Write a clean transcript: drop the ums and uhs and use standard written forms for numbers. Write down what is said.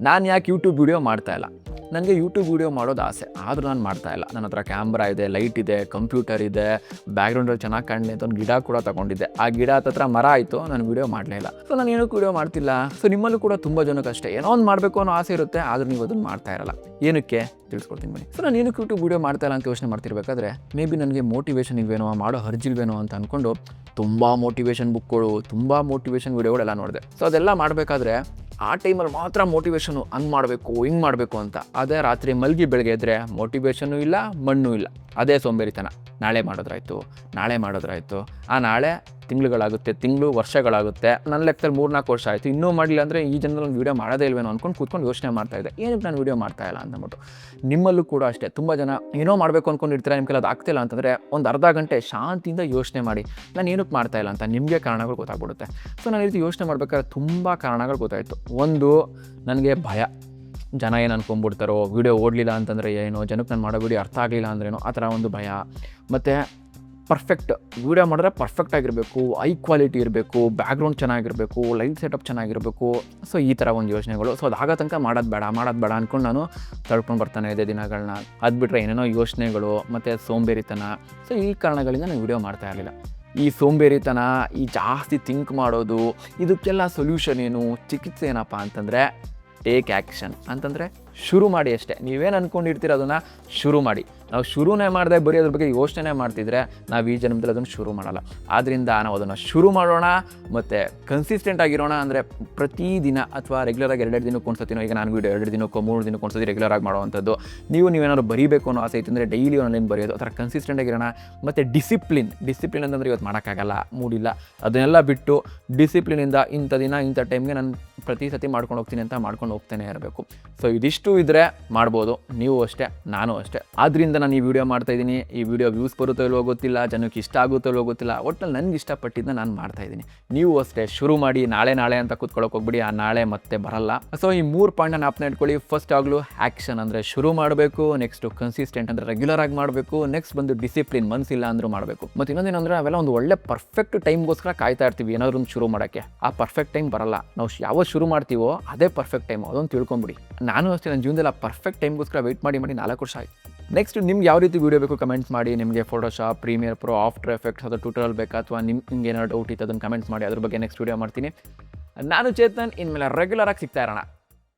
ನಾನು ಯಾಕೆ YouTube video ಮಾಡ್ತಾಯಿಲ್ಲ? ನನಗೆ ಯೂಟ್ಯೂಬ್ ವೀಡಿಯೋ ಮಾಡೋದು ಆಸೆ, ಆದರೂ ನಾನು ಮಾಡ್ತಾಯಿಲ್ಲ. ನನ್ನ ಹತ್ರ ಕ್ಯಾಮ್ರಾ ಇದೆ, ಲೈಟ್ ಇದೆ, ಕಂಪ್ಯೂಟರ್ ಇದೆ, ಬ್ಯಾಕ್ಗ್ರೌಂಡಲ್ಲಿ ಚೆನ್ನಾಗಿ ಕಾಣಲಿ ಅಂತ ಒಂದು ಗಿಡ ಕೂಡ ತೊಗೊಂಡಿದ್ದೆ. ಆ ಗಿಡ ಹತ್ರ ಮರ ಆಯಿತು, ನಾನು ವೀಡಿಯೋ ಮಾಡಲೇ ಇಲ್ಲ. ಸೊ ನಾನು ಏನಕ್ಕೂ ವೀಡಿಯೋ ಮಾಡ್ತಿಲ್ಲ. ಸೊ ನಿಮ್ಮಲ್ಲೂ ಕೂಡ ತುಂಬ ಜನಕ್ಕೆ ಅಷ್ಟೇ ಏನೋ ಒಂದು ಮಾಡಬೇಕು ಅನ್ನೋ ಆಸೆ ಇರುತ್ತೆ, ಆದರೂ ನೀವು ಅದನ್ನು ಮಾಡ್ತಾ ಇರಲ್ಲ. ಏನಕ್ಕೆ ತಿಳಿಸ್ಕೊಡ್ತೀನಿ ಬನ್ನಿ. ಸೊ ನಾನು ಏನಕ್ಕೆ ಯೂಟ್ಯೂಬ್ ವೀಡಿಯೋ ಮಾಡ್ತಾಯಿಲ್ಲ ಅಂತ ಯೋಚನೆ ಮಾಡ್ತಿರ್ಬೇಕಾದ್ರೆ ಮೇ ಬಿ ನನಗೆ ಮೋಟಿವೇಶನ್ ಇಲ್ವೇನೋ, ಮಾಡೋ ಹರ್ಜಿಲ್ವೇನೋ ಅಂತ ಅಂದ್ಕೊಂಡು ತುಂಬ ಮೋಟಿವೇಶನ್ ಬುಕ್ಗಳು, ತುಂಬ ಮೋಟಿವೇಶನ್ ವೀಡಿಯೋಗಳೆಲ್ಲ ನೋಡಿದೆ. ಸೊ ಅದೆಲ್ಲ ಮಾಡಬೇಕಾದ್ರೆ ಆ ಟೈಮಲ್ಲಿ ಮಾತ್ರ ಮೋಟಿವೇಶನು ಹಂಗೆ ಮಾಡಬೇಕು ಹಿಂಗೆ ಮಾಡಬೇಕು ಅಂತ. ಅದೇ ರಾತ್ರಿ ಮಲಗಿ ಬೆಳಗ್ಗೆ ಎದ್ದರೆ ಮೋಟಿವೇಶನ್ನು ಇಲ್ಲ, ಮಣ್ಣು ಇಲ್ಲ, ಅದೇ ಸೋಂಬೇರಿತನ. ನಾಳೆ ಮಾಡೋದ್ರಾಯ್ತು, ಆ ನಾಳೆ ತಿಂಗಳುಗಳಾಗುತ್ತೆ, ವರ್ಷಗಳಾಗುತ್ತೆ. ನನ್ನ ಲೆಕ್ಕದಲ್ಲಿ 3-4 ವರ್ಷ ಆಯಿತು, ಇನ್ನೂ ಮಾಡಲಿಲ್ಲ ಅಂದರೆ ಈ ಜನರಲ್ಲಿ ಒಂದು ವೀಡಿಯೋ ಮಾಡೋದೇ ಇಲ್ವೇನೋ ಅಂದ್ಕೊಂಡು ಕೂತ್ಕೊಂಡು ಯೋಚನೆ ಮಾಡ್ತಾಯಿದ್ದೆ, ಏನಕ್ಕೆ ನಾನು ವೀಡಿಯೋ ಮಾಡ್ತಾಯಿಲ್ಲ ಅಂದ್ಬಿಟ್ಟು. ನಿಮ್ಮಲ್ಲೂ ಕೂಡ ಅಷ್ಟೇ ತುಂಬ ಜನ ಏನೋ ಮಾಡಬೇಕು ಅಂದ್ಕೊಂಡಿರ್ತೀರ, ನಿಮ್ಮ ಕೈಲಿ ಅದು ಆಗ್ತಿಲ್ಲ ಅಂತಂದರೆ ಒಂದು ಅರ್ಧ ಗಂಟೆ ಶಾಂತಿಯಿಂದ ಯೋಚನೆ ಮಾಡಿ, ನಾನು ಏನಕ್ಕೆ ಮಾಡ್ತಾಯಿಲ್ಲ ಅಂತ ನಿಮಗೆ ಕಾರಣಗಳು ಗೊತ್ತಾಗ್ಬಿಡುತ್ತೆ. ಸೊ ನಾನು ಈ ರೀತಿ ಯೋಚನೆ ಮಾಡಬೇಕಾದ್ರೆ ತುಂಬ ಕಾರಣಗಳು ಗೊತ್ತಾಯಿತು. ಒಂದು, ನನಗೆ ಭಯ, ಜನ ಏನು ಅನ್ಕೊಂಡ್ಬಿಡ್ತಾರೋ, ವೀಡಿಯೋ ಓಡಲಿಲ್ಲ ಅಂತಂದರೆ ಏನೋ, ಜನಕ್ಕೆ ನಾನು ಮಾಡೋ ವೀಡಿಯೋ ಅರ್ಥ ಆಗಲಿಲ್ಲ ಅಂದ್ರೇನೋ, ಆ ಥರ ಒಂದು ಭಯ. ಮತ್ತು ಪರ್ಫೆಕ್ಟ್ ವೀಡಿಯೋ ಮಾಡಿದ್ರೆ ಪರ್ಫೆಕ್ಟಾಗಿರಬೇಕು, ಹೈ ಕ್ವಾಲಿಟಿ ಇರಬೇಕು, ಬ್ಯಾಕ್ಗ್ರೌಂಡ್ ಚೆನ್ನಾಗಿರಬೇಕು, ಲೈಟ್ ಸೆಟಪ್ ಚೆನ್ನಾಗಿರಬೇಕು. ಸೊ ಈ ಥರ ಒಂದು ಯೋಚನೆಗಳು. ಸೊ ಅದಾಗೋ ತನಕ ಮಾಡೋದು ಬೇಡ ಅಂದ್ಕೊಂಡು ನಾನು ತಡ್ಕೊಂಡು ಬರ್ತಾನೆ ಇದೆ ದಿನಗಳನ್ನ. ಅದು ಬಿಟ್ಟರೆ ಏನೇನೋ ಯೋಚನೆಗಳು ಮತ್ತು ಸೋಂಬೇರಿತನ. ಸೊ ಈ ಕಾರಣಗಳಿಂದ ನಾನು ವೀಡಿಯೋ ಮಾಡ್ತಾ ಇರಲಿಲ್ಲ. ಈ ಸೋಂಬೇರಿತನ, ಈ ಜಾಸ್ತಿ ಥಿಂಕ್ ಮಾಡೋದು, ಇದಕ್ಕೆಲ್ಲ ಸೊಲ್ಯೂಷನ್ ಏನು, ಚಿಕಿತ್ಸೆ ಏನಪ್ಪ ಅಂತಂದರೆ ಟೇಕ್ ಆ್ಯಕ್ಷನ್. ಅಂತಂದರೆ ಶುರು ಮಾಡಿ ಅಷ್ಟೇ. ನೀವೇನು ಅಂದ್ಕೊಂಡಿರ್ತೀರ ಅದನ್ನು ಶುರು ಮಾಡಿ. ನಾವು ಶುರುನೇ ಮಾಡಿದೆ ಬರೀ ಅದ್ರ ಬಗ್ಗೆ ಯೋಚನೆ ಮಾಡ್ತಿದ್ರೆ ನಾವು ಈ ಜನ್ಮದಲ್ಲಿ ಅದನ್ನು ಶುರು ಮಾಡಲ್ಲ. ಆದ್ದರಿಂದ ನಾವು ಅದನ್ನು ಶುರು ಮಾಡೋಣ ಮತ್ತು ಕನ್ಸಿಸ್ಟೆಂಟ್ ಆಗಿರೋಣ. ಅಂದರೆ ಪ್ರತಿದಿನ ಅಥವಾ ರೆಗ್ಯುಲರಾಗಿ 2 ದಿನಕ್ಕೆ ಒಂದ್ಸತಿನೋ, ಈಗ ನಾನು ವೀಡಿಯೋ 2 ದಿನಕ್ಕೋ 3 ದಿನಕ್ಕೆ ಒಂದ್ಸತಿ ರೆಗ್ಯುಲರಾಗಿ ಮಾಡೋವಂಥದ್ದು. ನೀವೇನಾದ್ರು ಬರೀಬೇಕು ಅನ್ನೋ ಆಸೆ ಇತ್ತಂದರೆ ಡೈಲಿ ಆನ್ಲೈನ್ ಬರೆಯೋದು, ಆ ಥರ ಕನ್ಸಿಸ್ಟೆಂಟ್ ಆಗಿರೋಣ. ಮತ್ತು ಡಿಸಿಪ್ಲಿನ್ ಅಂತಂದರೆ ಇವತ್ತು ಮಾಡೋಕ್ಕಾಗಲ್ಲ, ಮೂಡಿಲ್ಲ, ಅದನ್ನೆಲ್ಲ ಬಿಟ್ಟು ಡಿಸಿಪ್ಲಿನಿಂದ ಇಂಥ ದಿನ ಇಂಥ ಟೈಮ್ಗೆ ನಾನು ಪ್ರತಿ ಸತಿ ಮಾಡ್ಕೊಂಡು ಹೋಗ್ತೀನಿ ಅಂತ ಮಾಡ್ಕೊಂಡು ಹೋಗ್ತಾನೆ ಇರಬೇಕು. ಸೊ ಇದಿಷ್ಟು ಇದ್ದರೆ ಮಾಡ್ಬೋದು, ನೀವು ಅಷ್ಟೇ, ನಾನು ಅಷ್ಟೇ. ಆದ್ದರಿಂದ ನಾನು ಈ ವಿಡಿಯೋ ಮಾಡ್ತಾಯಿದ್ದೀನಿ. ಈ ವಿಡಿಯೋ ವ್ಯೂಸ್ ಬರುತ್ತೋ ಇಲ್ವೋ ಗೊತ್ತಿಲ್ಲ, ಜನಕ್ಕೆ ಇಷ್ಟ ಆಗುತ್ತೋ ಇಲ್ವೋ ಗೊತ್ತಿಲ್ಲ, ಒಟ್ಟಲ್ಲಿ ನನಗೆ ಇಷ್ಟಪಟ್ಟಿದ್ದನ್ನ ನಾನು ಮಾಡ್ತಾಯಿದ್ದೀನಿ. ನೀವು ಅಷ್ಟೇ ಶುರು ಮಾಡಿ. ನಾಳೆ ಅಂತ ಕೂತ್ಕೊಳ್ಳೋಕೆ ಹೋಗ್ಬಿಡಿ, ಆ ನಾಳೆ ಮತ್ತೆ ಬರಲ್ಲ. ಸೊ ಈ 3 ಪಾಯಿಂಟ್ನ ಜ್ಞಾಪನ ಇಟ್ಕೊಳ್ಳಿ. ಫಸ್ಟ್ ಆಗಲೂ ಆ್ಯಕ್ಷನ್ ಅಂದರೆ ಶುರು ಮಾಡಬೇಕು, ನೆಕ್ಸ್ಟು ಕನ್ಸಿಸ್ಟೆಂಟ್ ಅಂದರೆ ರೆಗ್ಯುಲರ್ ಆಗಿ ಮಾಡಬೇಕು, ನೆಕ್ಸ್ಟ್ ಬಂದು ಡಿಸಿಪ್ಲಿನ್, ಮನಸ್ಸಿಲ್ಲ ಅಂದರೂ ಮಾಡಬೇಕು. ಮತ್ತು ಇನ್ನೊಂದೇನಂದರೆ ನಾವೆಲ್ಲ ಒಂದು ಒಳ್ಳೆ ಪರ್ಫೆಕ್ಟ್ ಟೈಮ್ಗೋಸ್ಕರ ಕಾಯ್ತಾ ಇರ್ತೀವಿ, ಏನಾದರೂ ಒಂದು ಶುರು ಮಾಡೋಕ್ಕೆ. ಆ ಪರ್ಫೆಕ್ಟ್ ಟೈಮ್ ಬರಲ್ಲ. ನಾವು ಯಾವಾಗ ಶುರು ಮಾಡ್ತೀವೋ ಅದೇ ಪರ್ಫೆಕ್ಟ್ ಟೈಮ್, ಅದೊಂದು ತಿಳ್ಕೊಂಬಿಡಿ. ನಾನು ಅಷ್ಟೇ ನನ್ನ ಜೀವನದಲ್ಲಿ ಆ ಪರ್ಫೆಕ್ಟ್ ಟೈಮ್ಗೋಸ್ಕರ ವೆಯ್ಟ್ ಮಾಡಿ 4 ವರ್ಷ ಆಯಿತು. ನೆಕ್ಸ್ಟ್ ನಿಮ್ಗೆ ಯಾವ ರೀತಿ ವೀಡಿಯೋ ಬೇಕು ಕಮೆಂಟ್ಸ್ ಮಾಡಿ. ನಿಮಗೆ Photoshop, Premiere Pro, After Effects ಅಥವಾ ಟ್ಯೂಟೋರಿಯಲ್ ಬೇಕಾ, ಅಥವಾ ನಿಮ್ಗೆ ಏನಾದ್ರು ಡೌಟ್ ಇತ್ತು ಅದನ್ನು ಕಮೆಂಟ್ಸ್ ಮಾಡಿ, ಅದ್ರ ಬಗ್ಗೆ ನೆಕ್ಸ್ಟ್ ವೀಡಿಯೋ ಮಾಡ್ತೀನಿ. ನಾನು ಚೇತನ್, ಇನ್ಮೇಲೆ ರೆಗ್ಯುಲರಾಗಿ ಸಿಗ್ತಾ ಇರೋಣ.